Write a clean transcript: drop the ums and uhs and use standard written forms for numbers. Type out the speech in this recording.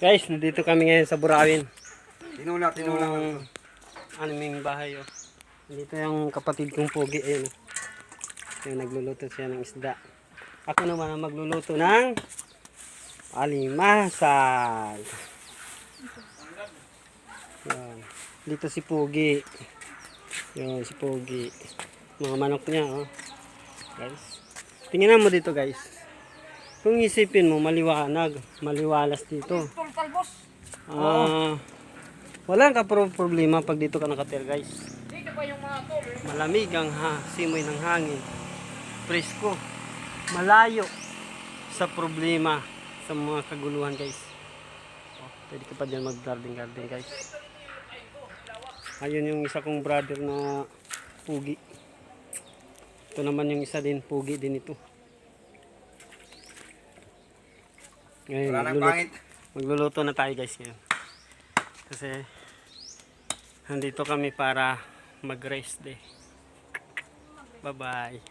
Guys, nandito kami ngayon sa Burawin. Tinula. Yung aming bahay, oh. Nandito yung kapatid kong Pogi, ayun. Yung nagluluto siya ng isda. Ako naman ang magluluto ng alimasag. Yan. Dito si Pogi. Yun, si Pogi. Mga manok niya, oh. Guys. Tingnan mo dito, guys. Kung isipin mo, maliwanag, maliwalas dito. Wala ka problema pag dito ka nakatir, guys. Malamig ang simoy ng hangin. Presko. Malayo sa problema, sa mga kaguluhan, guys. Oh, pwede ka pa dyan mag-garden, guys. Ayun yung isa kong brother na Pugi. Ito naman yung isa din, Pugi din ito. Ngayon, magluluto na tayo, guys, ngayon. Kasi nandito kami para mag-rest day. Bye-bye.